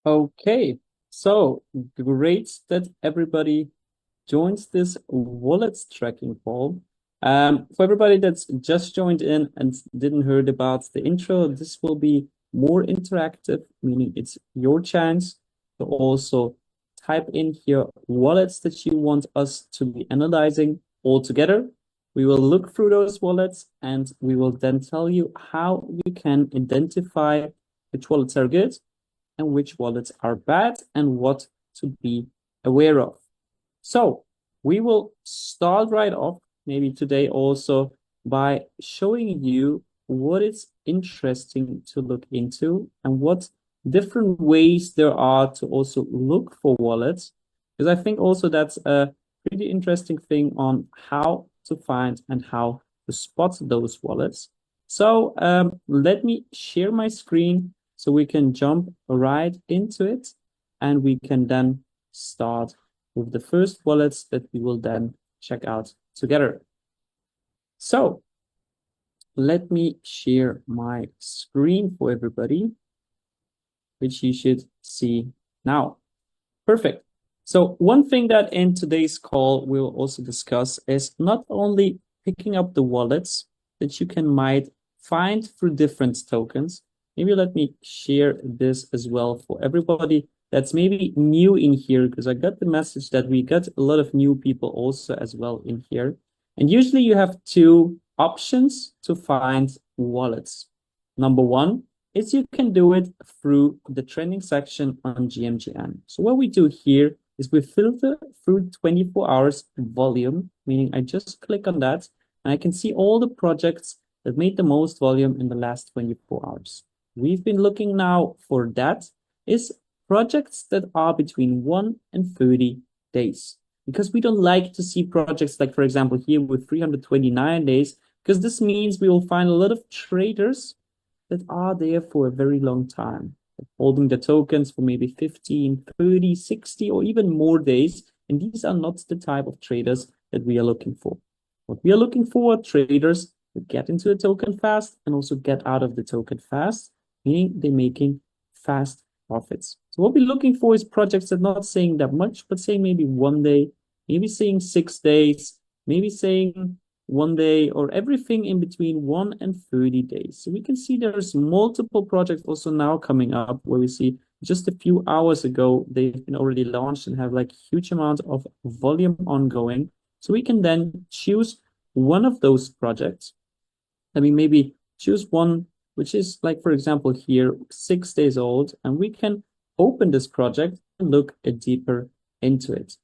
Okay, so great that everybody joins this wallets tracking call. For everybody that's just joined in and didn't heard about the intro, this will be more interactive, meaning it's your chance to also type in here wallets that you want us to be analyzing all together. We will look through those wallets and we will then tell you how you can identify which wallets are good and which wallets are bad and what to be aware of. So we will start right off, maybe today also, by showing you what is interesting to look into and what different ways there are to also look for wallets. Because I think also that's a pretty interesting thing on how to find and how to spot those wallets. So let me share my screen so we can jump right into it and we can then start with the first wallets that we will then check out together. So let me share my screen for everybody, which you should see now. Perfect. So one thing that in today's call we'll also discuss is not only picking up the wallets that you might find through different tokens. Maybe let me share this as well for everybody that's maybe new in here, because I got the message that we got a lot of new people also as well in here. And usually you have two options to find wallets. Number one is you can do it through the trending section on GMGN. So what we do here is we filter through 24 hours volume, meaning I just click on that and I can see all the projects that made the most volume in the last 24 hours. We've been looking now for that is projects that are between 1 and 30 days. Because we don't like to see projects like, for example, here with 329 days, because this means we will find a lot of traders that are there for a very long time, holding the tokens for maybe 15, 30, 60, or even more days. And these are not the type of traders that we are looking for. What we are looking for are traders that get into a token fast and also get out of the token fast, meaning they're making fast profits. So what we're looking for is projects that are not saying that much, but saying maybe 1 day, maybe saying 6 days, maybe saying 1 day, or everything in between 1 and 30 days. So we can see there's multiple projects also now coming up where we see just a few hours ago, they've been already launched and have like huge amount of volume ongoing. So we can then choose one of those projects. I mean, maybe choose one, which is like, for example, here, 6 days old, and we can open this project and look deeper into it.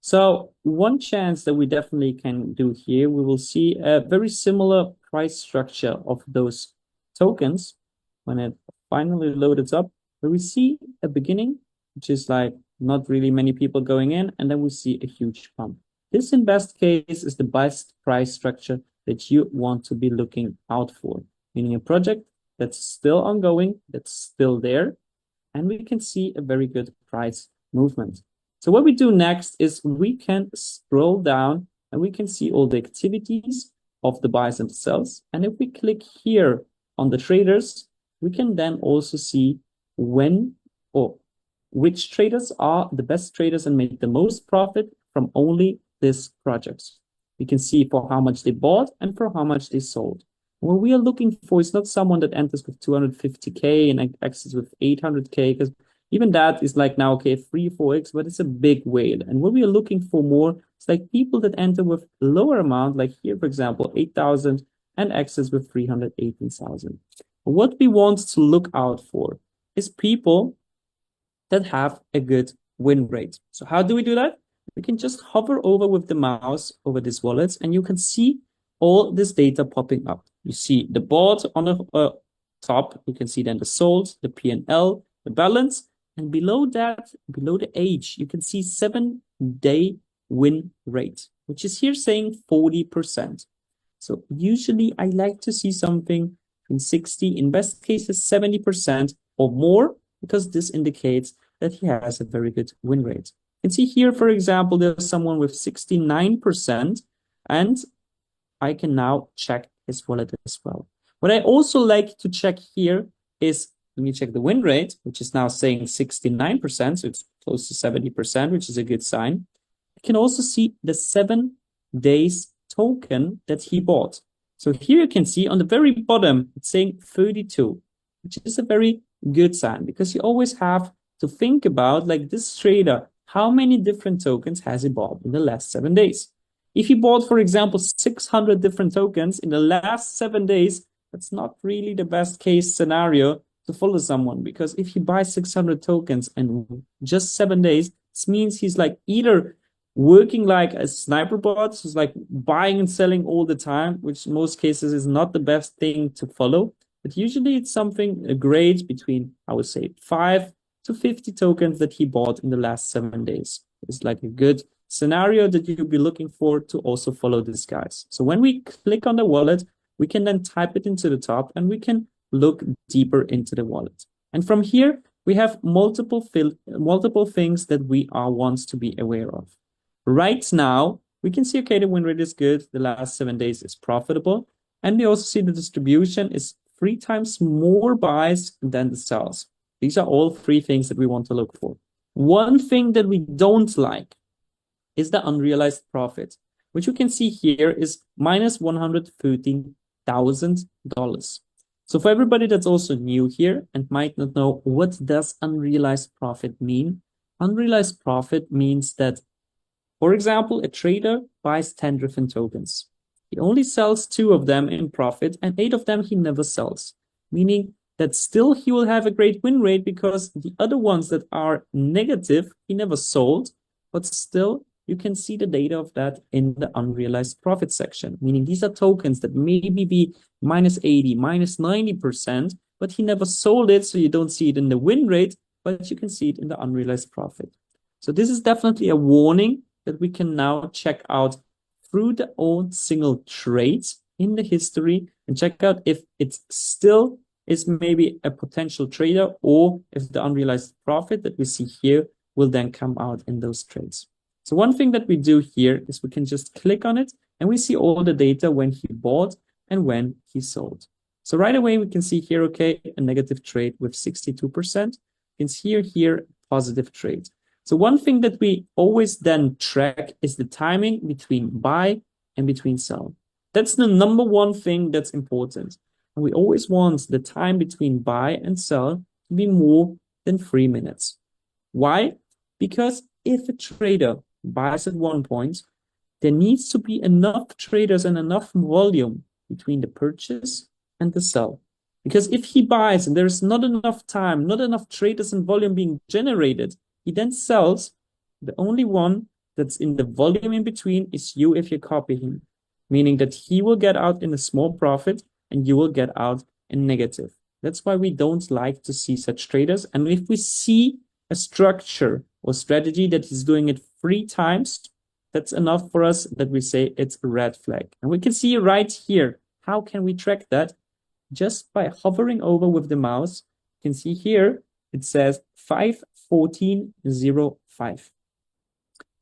So one chance that we definitely can do here, we will see a very similar price structure of those tokens when it finally loads up, where we see a beginning, which is like not really many people going in, and then we see a huge pump. This in best case is the best price structure that you want to be looking out for, meaning a project that's still ongoing, that's still there, and we can see a very good price movement. So what we do next is we can scroll down and we can see all the activities of the buys and sells. And if we click here on the traders, we can then also see when or which traders are the best traders and make the most profit from only these projects. We can see for how much they bought and for how much they sold. What we are looking for is not someone that enters with 250K and exits with 800K, because even that is like now, okay, 3, 4x, but it's a big whale. And what we are looking for more is like people that enter with lower amount, like here, for example, 8,000 and exits with 318,000. What we want to look out for is people that have a good win rate. So how do we do that? We can just hover over with the mouse over these wallets and you can see all this data popping up. You see the board on the top, you can see then the sold, the P&L, the balance, and below that, below the age, you can see 7-day win rate, which is here saying 40%. So usually I like to see something in 60, in best cases 70% or more, because this indicates that he has a very good win rate. You can see here, for example, there's someone with 69%, and I can now check his wallet as well. What I also like to check here is when you check the win rate, which is now saying 69%, so it's close to 70%, which is a good sign. You can also see the 7 days token that he bought. So here you can see on the very bottom, it's saying 32, which is a very good sign because you always have to think about, like, this trader, how many different tokens has he bought in the last 7 days? If he bought, for example, 600 different tokens in the last 7 days, that's not really the best case scenario to follow someone, because if he buys 600 tokens in just 7 days, this means he's like either working like a sniper bot, who's like buying and selling all the time, which in most cases is not the best thing to follow. But usually it's something a grade between, I would say, 5 to 50 tokens that he bought in the last 7 days. It's like a good scenario that you'll be looking for to also follow these guys. So when we click on the wallet, we can then type it into the top and we can look deeper into the wallet. And from here, we have multiple things that we want to be aware of. Right now, we can see, okay, the win rate is good. The last 7 days is profitable. And we also see the distribution is 3 times more buys than the sells. These are all 3 things that we want to look for. One thing that we don't like is the unrealized profit, which you can see here is minus $113,000. So for everybody that's also new here and might not know, what does unrealized profit mean? Unrealized profit means that, for example, a trader buys 10 different tokens. He only sells 2 of them in profit and 8 of them he never sells, meaning that still he will have a great win rate because the other ones that are negative, he never sold, but still you can see the data of that in the unrealized profit section, meaning these are tokens that maybe be minus 80, minus 90%, but he never sold it, so you don't see it in the win rate, but you can see it in the unrealized profit. So this is definitely a warning that we can now check out through the old single trades in the history and check out if it still is maybe a potential trader or if the unrealized profit that we see here will then come out in those trades. So one thing that we do here is we can just click on it and we see all the data when he bought and when he sold. So right away we can see here, okay, a negative trade with 62%. You can see here positive trade. So one thing that we always then track is the timing between buy and between sell. That's the number one thing that's important. And we always want the time between buy and sell to be more than 3 minutes. Why? Because if a trader buys at one point, there needs to be enough traders and enough volume between the purchase and the sell. Because if he buys and there's not enough time, not enough traders and volume being generated, he then sells. The only one that's in the volume in between is you if you copy him, meaning that he will get out in a small profit and you will get out in negative. That's why we don't like to see such traders. And if we see a structure or strategy that is doing it 3 times, that's enough for us that we say it's a red flag. And we can see right here, how can we track that? Just by hovering over with the mouse. You can see here, it says 5:14:05.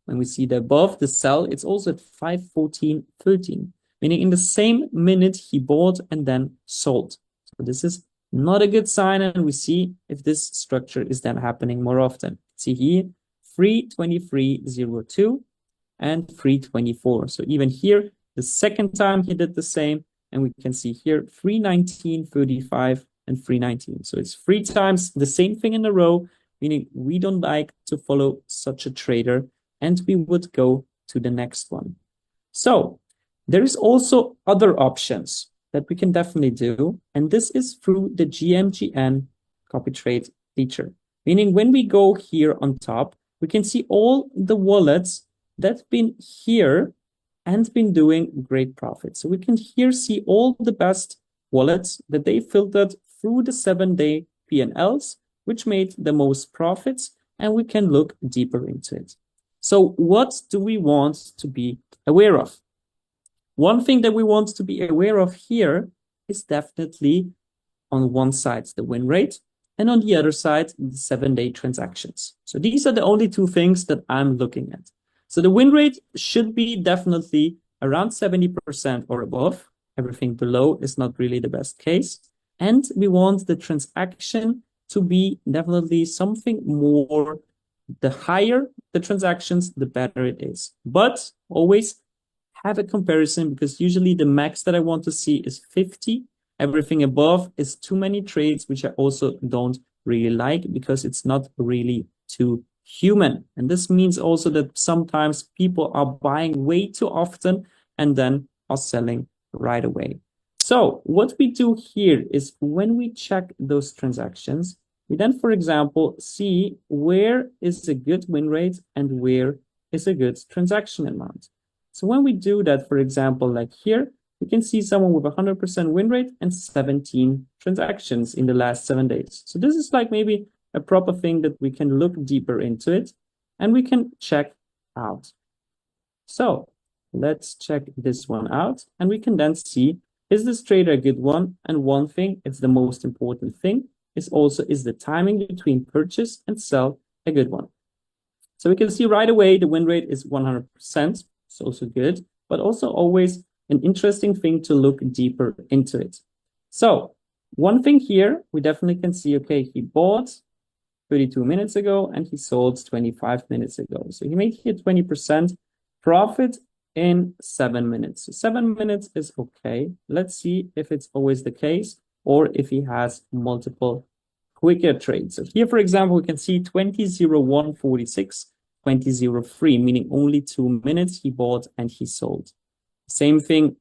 When we see the above the sell, it's also at 5:14:13, meaning in the same minute he bought and then sold. So this is not a good sign, and we see if this structure is then happening more often. See here, 3:23:02 and 3:24. So even here, the second time he did the same, and we can see here 3:19:35 and 3:19. So it's 3 times the same thing in a row, meaning we don't like to follow such a trader, and we would go to the next one. So there is also other options that we can definitely do, and this is through the GMGN copy trade feature. Meaning when we go here on top, we can see all the wallets that've been here and been doing great profit. So we can here see all the best wallets that they filtered through the 7-day P&Ls, which made the most profits, and we can look deeper into it. So what do we want to be aware of? One thing that we want to be aware of here is definitely on one side, the win rate, and on the other side, the 7-day transactions. So these are the only 2 things that I'm looking at. So the win rate should be definitely around 70% or above. Everything below is not really the best case. And we want the transaction to be definitely something more. The higher the transactions, the better it is. But always have a comparison, because usually the max that I want to see is 50. Everything above is too many trades, which I also don't really like, because it's not really too human. And this means also that sometimes people are buying way too often and then are selling right away. So what we do here is when we check those transactions, we then, for example, see where is a good win rate and where is a good transaction amount. So when we do that, for example, like here, we can see someone with 100% win rate and 17 transactions in the last 7 days. So this is like maybe a proper thing that we can look deeper into it and we can check out. So let's check this one out, and we can then see, is this trader a good one? And one thing, it's the most important thing, is also, is the timing between purchase and sell a good one? So we can see right away the win rate is 100%. It's also good, but also always an interesting thing to look deeper into it. So one thing here, we definitely can see, okay, he bought 32 minutes ago and he sold 25 minutes ago. So he made here 20% profit in 7 minutes. So 7 minutes is okay. Let's see if it's always the case or if he has multiple quicker trades. So here, for example, we can see 20:01:46, 20:03, meaning only 2 minutes he bought and he sold. Same thing.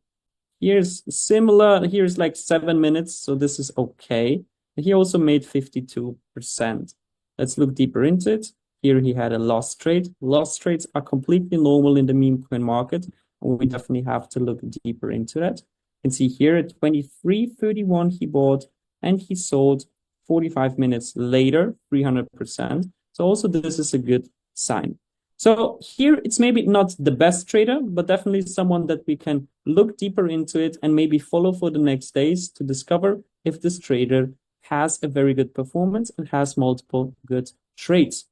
Here's similar. Here's like 7 minutes. So this is okay. And he also made 52%. Let's look deeper into it. Here he had a lost trade. Lost trades are completely normal in the meme coin market. And we definitely have to look deeper into that. You can see here at 23:31 he bought and he sold 45 minutes later, 300%. So also this is a good sign. So here it's maybe not the best trader, but definitely someone that we can look deeper into it and maybe follow for the next days to discover if this trader has a very good performance and has multiple good trades.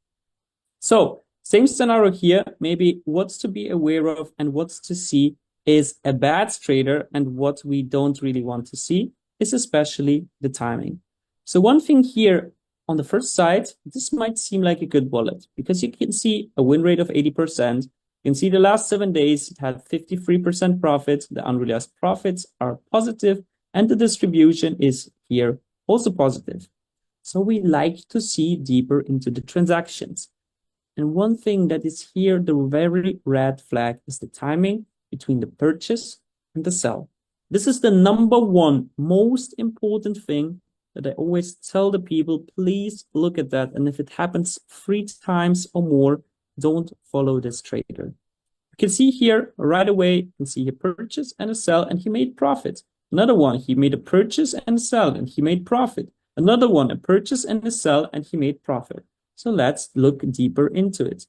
So same scenario here, maybe what's to be aware of and what's to see is a bad trader, and what we don't really want to see is especially the timing. So one thing here on the first side, this might seem like a good wallet because you can see a win rate of 80%. You can see the last 7 days, it had 53% profit. The unrealized profits are positive and the distribution is here also positive. So we like to see deeper into the transactions. And one thing that is here, the very red flag, is the timing between the purchase and the sell. This is the number one most important thing that I always tell the people, please look at that. And if it happens 3 times or more, don't follow this trader. You can see here right away, you can see a purchase and a sell, and he made profit. Another one, he made a purchase and a sell, and he made profit. Another one, a purchase and a sell, and he made profit. So let's look deeper into it.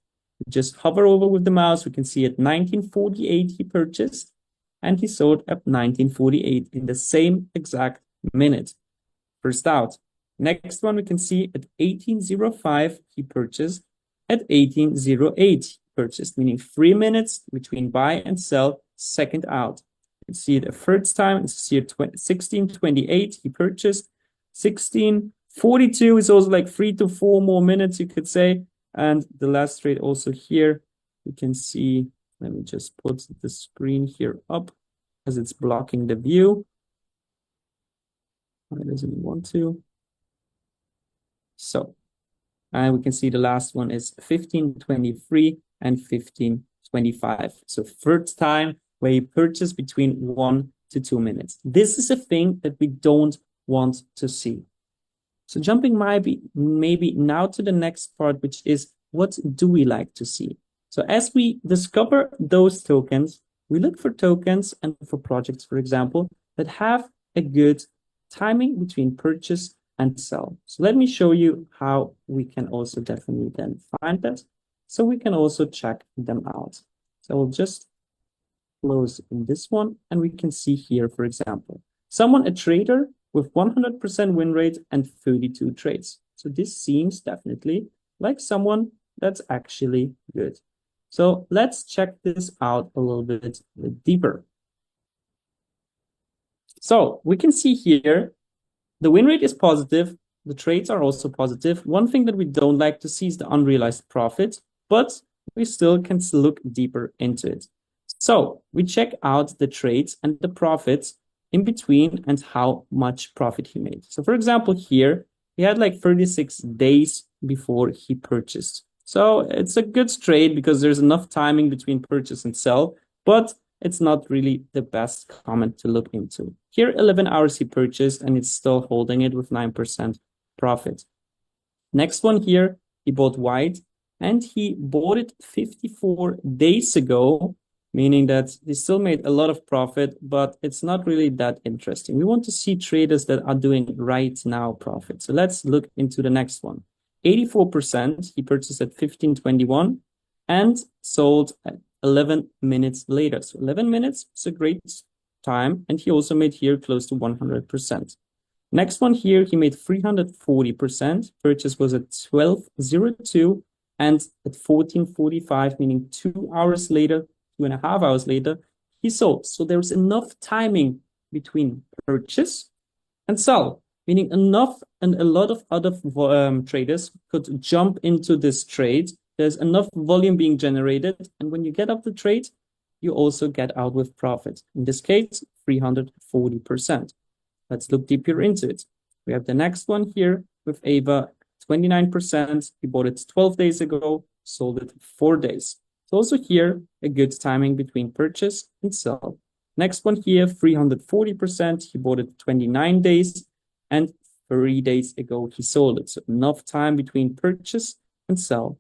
Just hover over with the mouse. We can see at 19:48 he purchased, and he sold at 19:48 in the same exact minute. First out. Next one we can see at 18:05 he purchased, at 18:08 he purchased, meaning 3 minutes between buy and sell, second out. You can see it a third time, it's here 16:28 he purchased, 16:42 is also like 3 to 4 more minutes, you could say. And the last trade also here, you can see, let me just put the screen here up as it's blocking the view. It doesn't want to. So, and we can see the last one is 15:23 and 15:25. So third time where you purchase between 1 to 2 minutes. This is a thing that we don't want to see. So jumping maybe now to the next part, which is what do we like to see? So as we discover those tokens, we look for tokens and for projects, for example, that have a good timing between purchase and sell. So let me show you how we can also definitely then find that. So we can also check them out. So we'll just close in this one, and we can see here, for example, a trader with 100% win rate and 32 trades. So this seems definitely like someone that's actually good. So let's check this out a little bit deeper. So we can see here The win rate is positive. The trades are also positive. One thing that we don't like to see is the unrealized profit, but we still can look deeper into it. So we check out the trades and the profits in between and how much profit he made. So for example, here he had like 36 days before he purchased. So it's a good trade because there's enough timing between purchase and sell, but it's not really the best comment to look into. Here, 11 hours he purchased and it's still holding it with 9% profit. Next one here, he bought white and he bought it 54 days ago, meaning that he still made a lot of profit, but it's not really that interesting. We want to see traders that are doing right now profit. So let's look into the next one. 84%, he purchased at 15.21 and sold at 11 minutes later. So 11 minutes is a great time. And he also made here close to 100%. Next one here, he made 340%. Purchase was at 12.02 and at 14.45, meaning 2 hours later, 2.5 hours later, he sold. So there's enough timing between purchase and sell, meaning enough and a lot of other traders could jump into this trade. There's enough volume being generated. And when you get up the trade, you also get out with profit. In this case, 340%. Let's look deeper into it. We have the next one here with Ava, 29%. He bought it 12 days ago, sold it 4 days. So also here, a good timing between purchase and sell. Next one here, 340%. He bought it 29 days and 3 days ago he sold it. So enough time between purchase and sell.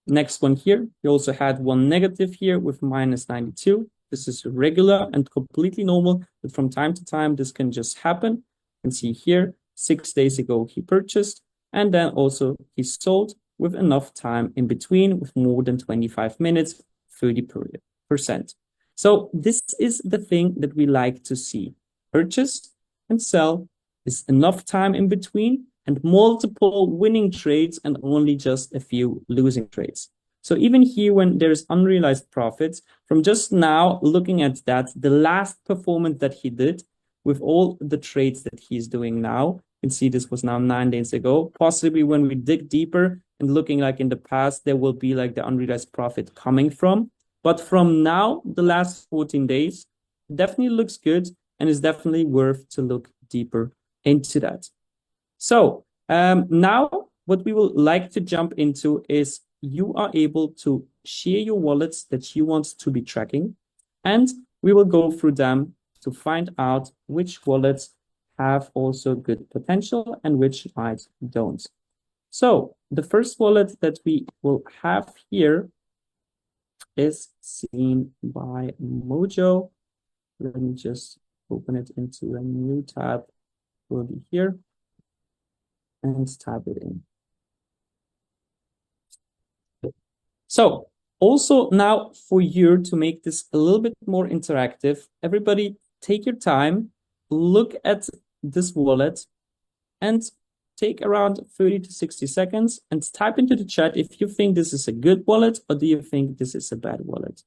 Next one here, we also had one negative here with minus 92. This is regular and completely normal, but from time to time, this can just happen. You can see here, 6 days ago, he purchased, and then also he sold with enough time in between with more than 25 minutes, 30%. So this is the thing that we like to see. Purchase and sell is enough time in between and multiple winning trades and only just a few losing trades. So even here, when there's unrealized profits, from just now looking at that, the last performance that he did with all the trades that he's doing now, you can see this was now 9 days ago. Possibly when we dig deeper and looking like in the past, there will be like the unrealized profit coming from. But from now, the last 14 days, definitely looks good and is definitely worth to look deeper into that. So now what we would like to jump into is you are able to share your wallets that you want to be tracking, and we will go through them to find out which wallets have also good potential and which might don't. So the first wallet that we will have here is seen by Mojo. Let me just open it into a new tab. Will be here and type it in. So also now for you to make this a little bit more interactive, everybody take your time, look at this wallet and take around 30 to 60 seconds and type into the chat if you think this is a good wallet or do you think this is a bad wallet.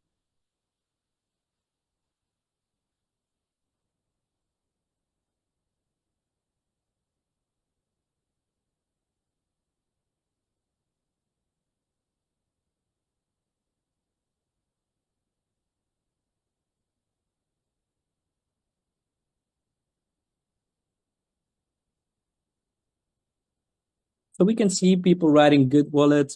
So we can see people writing good wallet,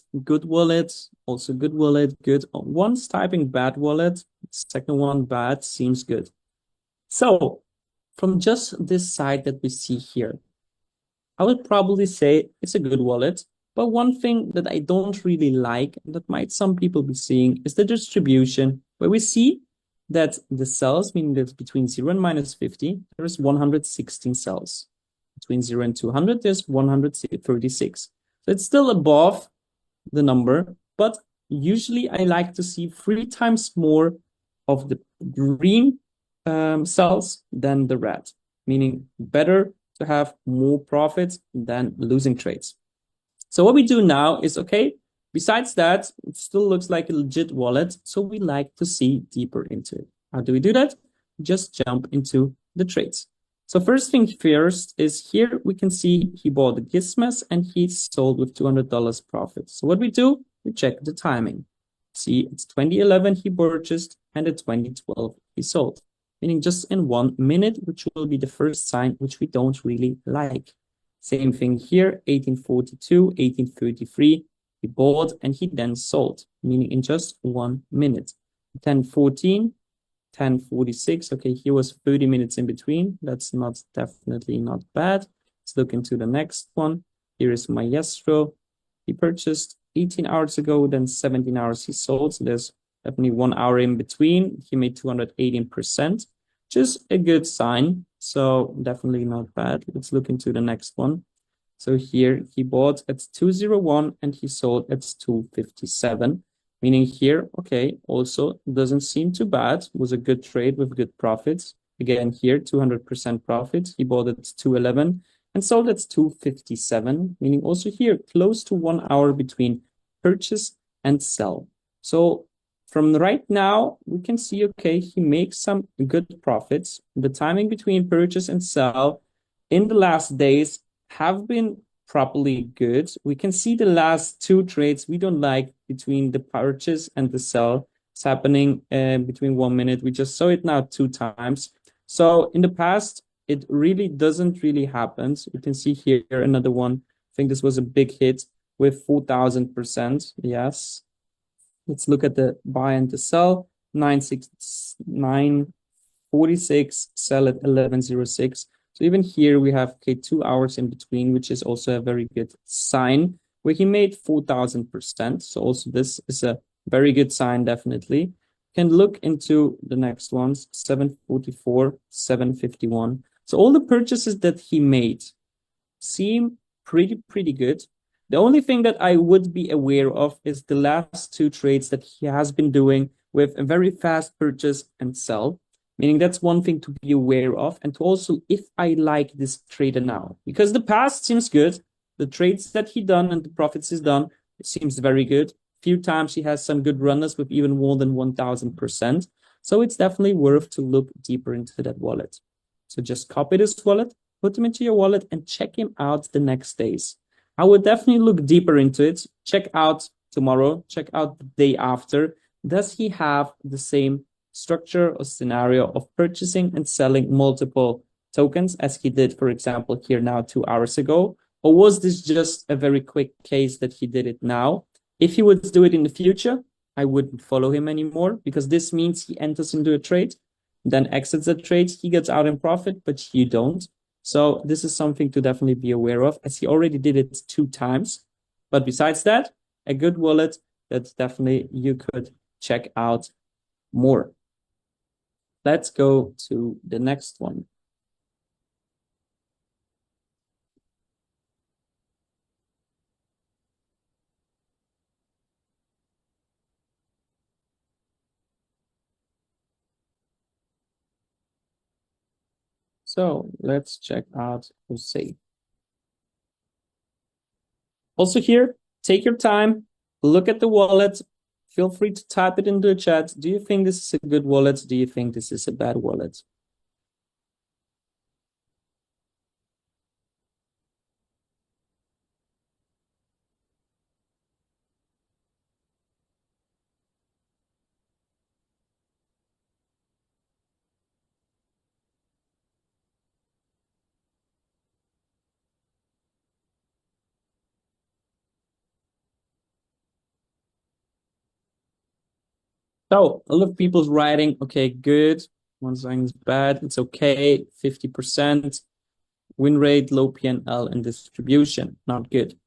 also good wallet, good. One's typing bad wallet, second one bad, seems good. So from just this side that we see here, I would probably say it's a good wallet. But one thing that I don't really like, and that might some people be seeing, is the distribution, where we see that the cells, meaning that between 0 and minus 50, there is 116 cells. Between 0 and 200, there's 136. So it's still above the number, but usually I like to see 3 times more of the green cells than the red, meaning better to have more profits than losing trades. So what we do now is, okay, besides that, it still looks like a legit wallet, so we like to see deeper into it. How do we do that? Just jump into the trades. So first thing first is here we can see he bought the Gizmas and he sold with $200 profit. So what we do, we check the timing. See, it's 2011 he purchased and in 2012 he sold, meaning just in 1 minute, which will be the first sign which we don't really like. Same thing here, 1842, 1833, he bought and he then sold, meaning in just 1 minute. 1014, 1046. Okay, he was 30 minutes in between. That's definitely not bad. Let's look into the next one. Here is Maestro. He purchased 18 hours ago, then 17 hours he sold. So there's definitely 1 hour in between. He made 218%, which is a good sign. So definitely not bad. Let's look into the next one. So here he bought at 201 and he sold at 257. Meaning here, okay, also doesn't seem too bad. It was a good trade with good profits. Again, here, 200% profit. He bought at 211 and sold at 257, meaning also here, close to 1 hour between purchase and sell. So from right now, we can see, okay, he makes some good profits. The timing between purchase and sell in the last days have been properly good. We can see the last two trades we don't like between the purchase and the sell. It's happening between 1 minute. We just saw it now 2 times. So in the past, it really doesn't really happen. So you can see here another one. I think this was a big hit with 4,000%. Yes. Let's look at the buy and the sell. 946, sell at 1106. So even here we have 2 hours in between, which is also a very good sign where he made 4,000%. So also this is a very good sign, definitely. You can look into the next ones, 744, 751. So all the purchases that he made seem pretty good. The only thing that I would be aware of is the last 2 trades that he has been doing with a very fast purchase and sell. Meaning that's one thing to be aware of, and to also if I like this trader now. Because the past seems good. The trades that he done and the profits he's done, it seems very good. Few times he has some good runners with even more than 1,000%. So it's definitely worth to look deeper into that wallet. So just copy this wallet, put him into your wallet, and check him out the next days. I would definitely look deeper into it. Check out tomorrow, check out the day after. Does he have the same structure or scenario of purchasing and selling multiple tokens as he did, for example, here now 2 hours ago? Or was this just a very quick case that he did it now? If he would do it in the future, I wouldn't follow him anymore, because this means he enters into a trade, then exits the trade, he gets out in profit, but you don't. So this is something to definitely be aware of, as he already did it 2 times. But besides that, a good wallet that definitely you could check out more. Let's go to the next one. So let's check out Jose. Also here, take your time, look at the wallet. Feel free to type it into the chat. Do you think this is a good wallet? Do you think this is a bad wallet? So a lot of people's writing, okay, good. One saying is bad. It's okay. 50%. Win rate, low PNL, and distribution, not good.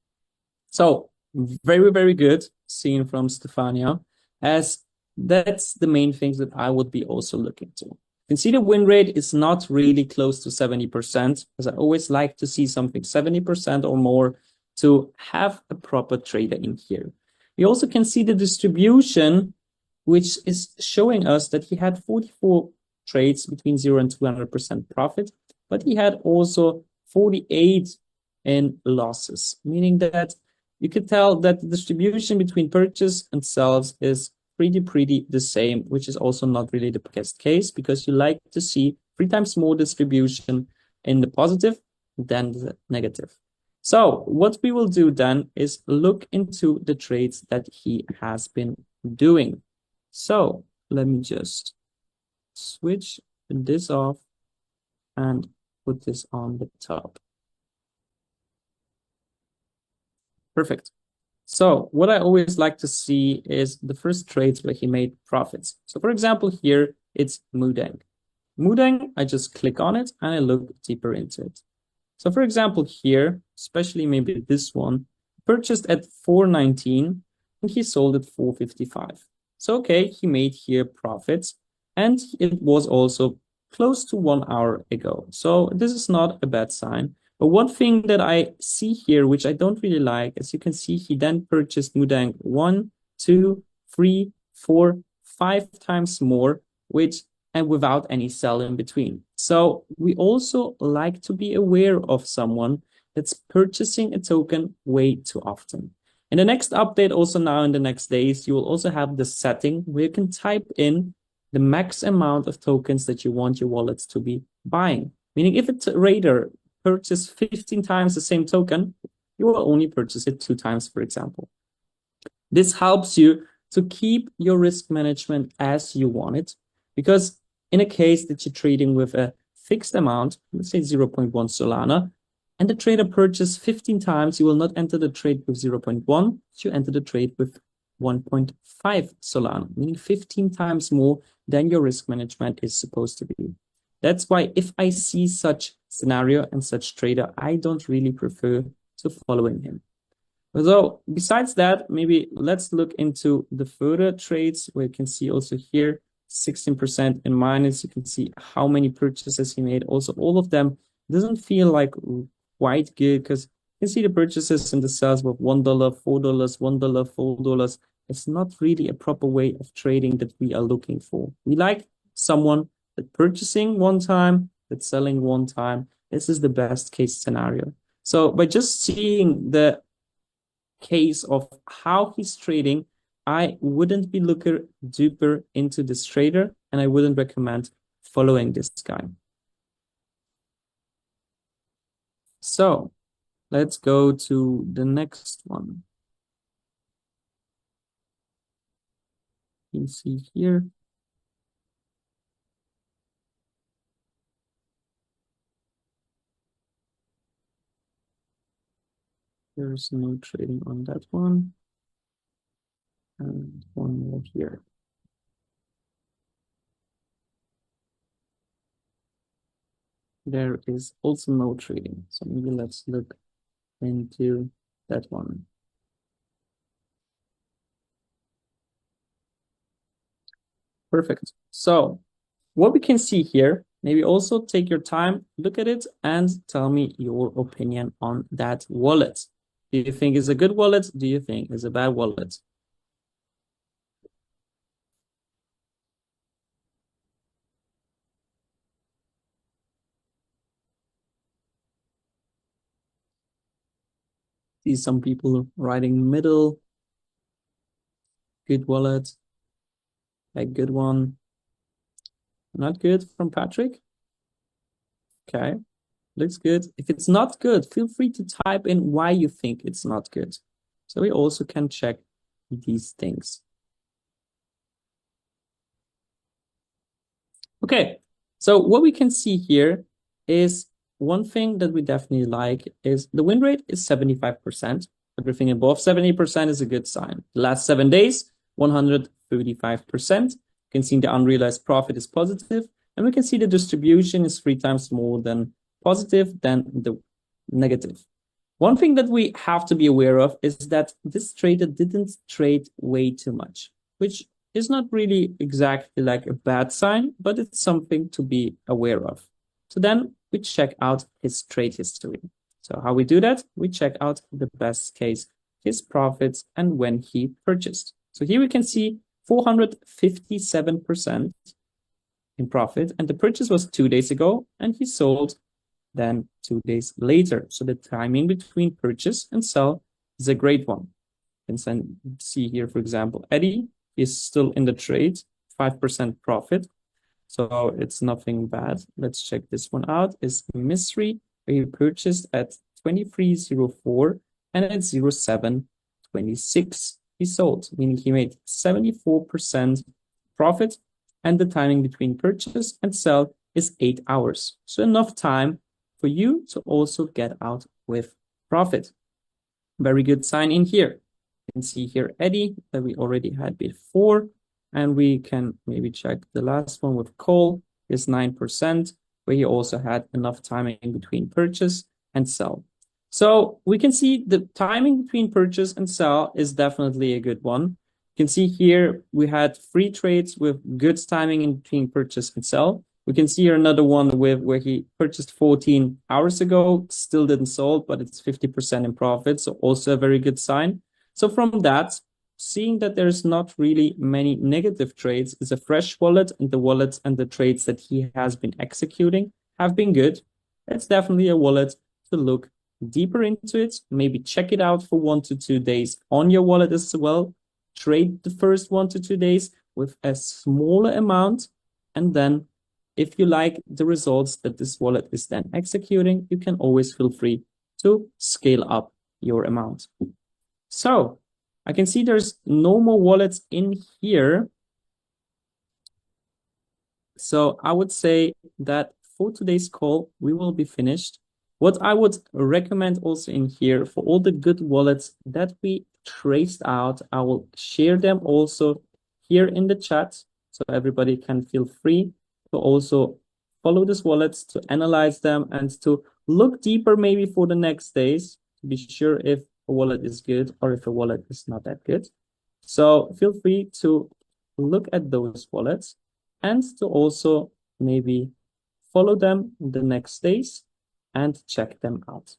So very good, seen from Stefania, as that's the main things that I would be also looking to. You can see the win rate is not really close to 70%, as I always like to see something 70% or more to have a proper trader in here. We also can see the distribution, which is showing us that he had 44 trades between 0 and 200% profit, but he had also 48 in losses, meaning that you could tell that the distribution between purchase and sells is pretty the same, which is also not really the best case, because you like to see 3 times more distribution in the positive than the negative. So what we will do then is look into the trades that he has been doing. So let me just switch this off and put this on the top. Perfect. So what I always like to see is the first trades where he made profits. So for example, here it's Mudeng. Mudeng, I just click on it and I look deeper into it. So for example, here, especially maybe this one, purchased at 419 and he sold at 455. So okay, he made here profits and it was also close to 1 hour ago. So this is not a bad sign. But one thing that I see here, which I don't really like, as you can see, he then purchased Mudang 1, 2, 3, 4, 5 times more, which and without any sell in between. So we also like to be aware of someone that's purchasing a token way too often. In the next update, also now in the next days, you will also have the setting where you can type in the max amount of tokens that you want your wallets to be buying. Meaning if a trader purchase 15 times the same token, you will only purchase it 2 times, for example. This helps you to keep your risk management as you want it, because in a case that you're trading with a fixed amount, let's say 0.1 Solana, and the trader purchased 15 times, you will not enter the trade with 0.1, you enter the trade with 1.5 Solana, meaning 15 times more than your risk management is supposed to be. That's why if I see such scenario and such trader, I don't really prefer to following him. So besides that, maybe let's look into the further trades where you can see also here 16% in minus. You can see how many purchases he made. Also, all of them doesn't feel like quite good because you can see the purchases and the sales with $1, $4, $1, $4. It's not really a proper way of trading that we are looking for. We like someone that purchasing one time, that's selling one time. This is the best case scenario. So by just seeing the case of how he's trading, I wouldn't be looking deeper into this trader and I wouldn't recommend following this guy. So let's go to the next one. You can see here. There's no trading on that one. And one more here. There is also no trading. So maybe let's look into that one. Perfect. So what we can see here, maybe also take your time, look at it, and tell me your opinion on that wallet. Do you think it's a good wallet? Do you think it's a bad wallet? See some people writing middle, good wallet, a good one. Not good from Patrick. Okay, looks good. If it's not good, feel free to type in why you think it's not good. So we also can check these things. Okay, so what we can see here is one thing that we definitely like is the win rate is 75%. Everything above 70% is a good sign. The last 7 days, 135%. You can see the unrealized profit is positive, and we can see the distribution is 3 times more than positive than the negative. One thing that we have to be aware of is that this trader didn't trade way too much, which is not really exactly like a bad sign, but it's something to be aware of. So then we check out his trade history. So how we do that? We check out the best case, his profits, and when he purchased. So here we can see 457% in profit, and the purchase was 2 days ago, and he sold then 2 days later. So the timing between purchase and sell is a great one. You can see here, for example, Eddie is still in the trade, 5% profit. So it's nothing bad. Let's check this one out. Is Mystery, where he purchased at 23.04 and at 07.26 he sold, meaning he made 74% profit, and the timing between purchase and sell is 8 hours. So enough time for you to also get out with profit. Very good sign in here. You can see here Eddie that we already had before, and we can maybe check the last one with Cole is 9%, where he also had enough timing between purchase and sell. So we can see the timing between purchase and sell is definitely a good one. You can see here we had 3 trades with good timing in between purchase and sell. We can see here another one with where he purchased 14 hours ago, still didn't sold, but it's 50% in profit. So also a very good sign. So from that, seeing that there's not really many negative trades, is a fresh wallet, and the wallets and the trades that he has been executing have been good. It's definitely a wallet to look deeper into it. Maybe check it out for 1 to 2 days on your wallet as well. Trade the first 1 to 2 days with a smaller amount, and then if you like the results that this wallet is then executing, you can always feel free to scale up your amount. So I can see there's no more wallets in here. So I would say that for today's call, we will be finished. What I would recommend also in here for all the good wallets that we traced out, I will share them also here in the chat so everybody can feel free to also follow these wallets, to analyze them, and to look deeper maybe for the next days to be sure if a wallet is good or if a wallet is not that good. So feel free to look at those wallets and to also maybe follow them the next days and check them out.